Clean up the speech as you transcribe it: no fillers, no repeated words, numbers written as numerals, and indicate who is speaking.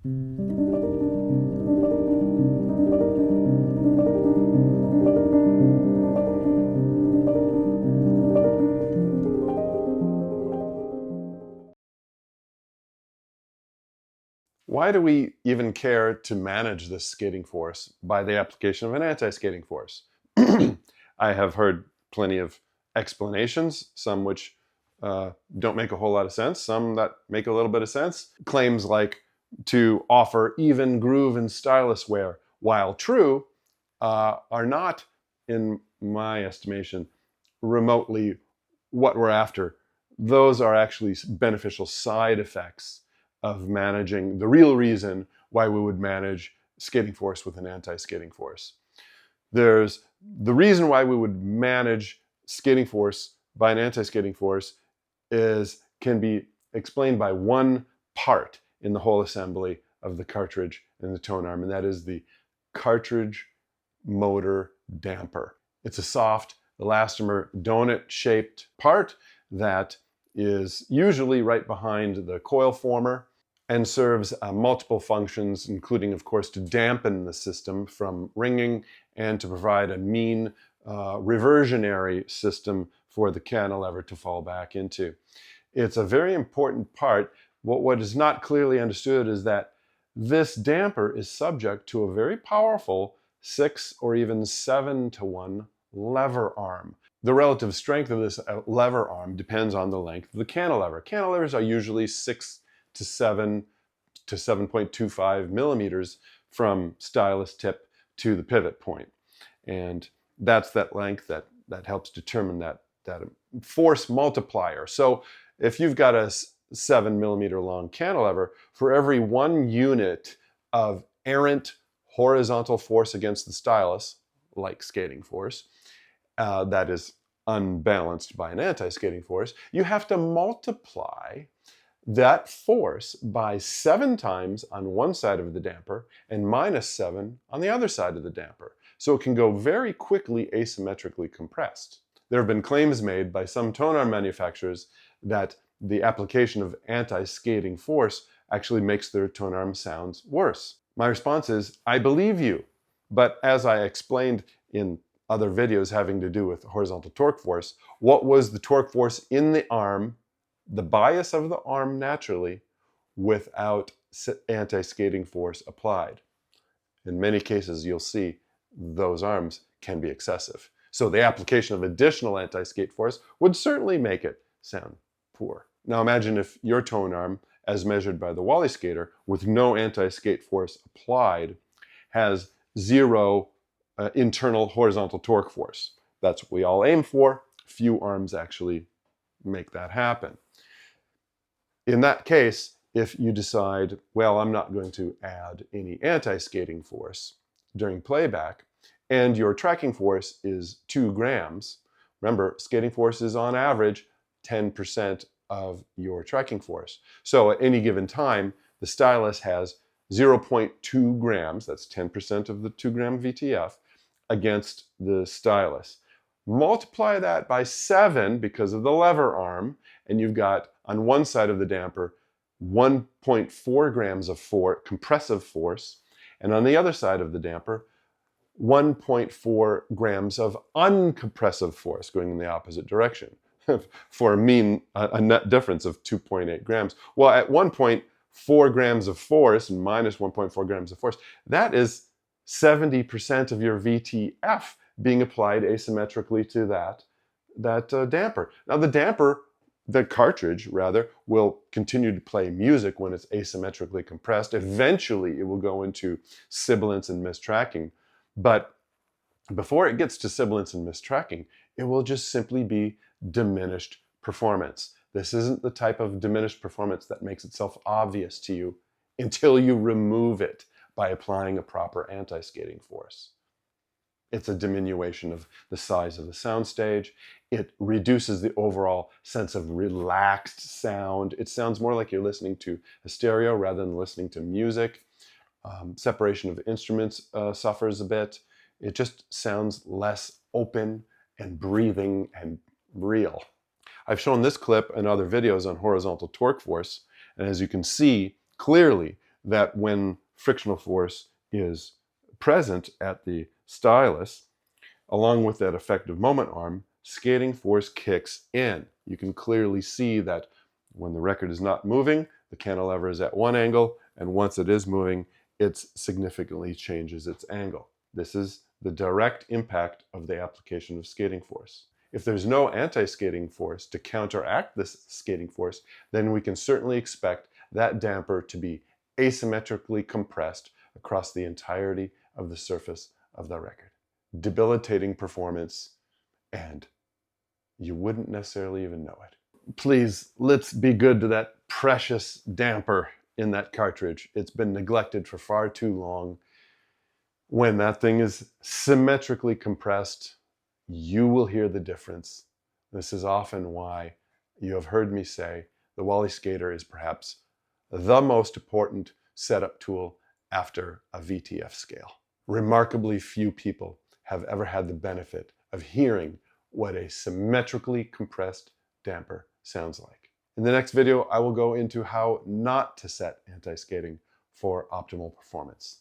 Speaker 1: Why do we even care to manage this skating force by the application of an anti-skating force? I have heard plenty of explanations, some which don't make a whole lot of sense, some that make a little bit of sense. Claims like to offer even groove and stylus wear, while true, are not, in my estimation, remotely what we're after. Those are actually beneficial side effects of managing the real reason why we would manage skating force with an anti-skating force. There's the reason why we would manage skating force by an anti-skating force can be explained by one part in the whole assembly of the cartridge and the tone arm, and that is the cartridge motor damper. It's a soft elastomer donut-shaped part that is usually right behind the coil former and serves multiple functions, including, of course, to dampen the system from ringing and to provide a mean reversionary system for the cantilever to fall back into. It's a very important part. What is not clearly understood is that this damper is subject to a very powerful 6 or even 7-to-1 lever arm. The relative strength of this lever arm depends on the length of the cantilever. Cantilevers are usually 6 to 7 to 7.25 millimeters from stylus tip to the pivot point. And that's that length that helps determine that force multiplier. So if you've got a 7 millimeter long cantilever, for every 1 unit of errant horizontal force against the stylus, like skating force, that is unbalanced by an anti-skating force, you have to multiply that force by 7 times on one side of the damper and -7 on the other side of the damper. So it can go very quickly asymmetrically compressed. There have been claims made by some tone arm manufacturers that the application of anti-skating force actually makes their tone arm sounds worse. My response is, I believe you. But as I explained in other videos having to do with horizontal torque force, what was the torque force in the arm, the bias of the arm naturally, without anti-skating force applied? In many cases, you'll see those arms can be excessive. So the application of additional anti-skate force would certainly make it sound poor. Now imagine if your tone arm, as measured by the Wally skater, with no anti-skate force applied, has 0 internal horizontal torque force. That's what we all aim for. Few arms actually make that happen. In that case, if you decide, well, I'm not going to add any anti-skating force during playback, and your tracking force is 2 grams, remember, skating force is on average 10% of your tracking force. So at any given time, the stylus has 0.2 grams, that's 10% of the 2 gram VTF, against the stylus. Multiply that by 7 because of the lever arm, and you've got on one side of the damper 1.4 grams of compressive force, and on the other side of the damper 1.4 grams of uncompressive force going in the opposite direction for a net difference of 2.8 grams. Well, at 1.4 grams of force and minus 1.4 grams of force, that is 70% of your VTF being applied asymmetrically to that damper. Now the cartridge rather, will continue to play music when it's asymmetrically compressed. Eventually it will go into sibilance and mistracking. But before it gets to sibilance and mistracking, it will just simply be diminished performance. This isn't the type of diminished performance that makes itself obvious to you until you remove it by applying a proper anti-skating force. It's a diminution of the size of the soundstage. It reduces the overall sense of relaxed sound. It sounds more like you're listening to a stereo rather than listening to music. Separation of instruments suffers a bit. It just sounds less open and breathing and real. I've shown this clip and other videos on horizontal torque force, and as you can see clearly, that when frictional force is present at the stylus, along with that effective moment arm, skating force kicks in. You can clearly see that when the record is not moving, the cantilever is at one angle, and once it is moving, it significantly changes its angle. This is the direct impact of the application of skating force. If there's no anti-skating force to counteract this skating force, then we can certainly expect that damper to be asymmetrically compressed across the entirety of the surface of the record. Debilitating performance, and you wouldn't necessarily even know it. Please, let's be good to that precious damper in that cartridge. It's been neglected for far too long. When that thing is symmetrically compressed, you will hear the difference. This is often why you have heard me say the Wally Skater is perhaps the most important setup tool after a VTF scale. Remarkably few people have ever had the benefit of hearing what a symmetrically compressed damper sounds like. In the next video, I will go into how not to set anti-skating for optimal performance.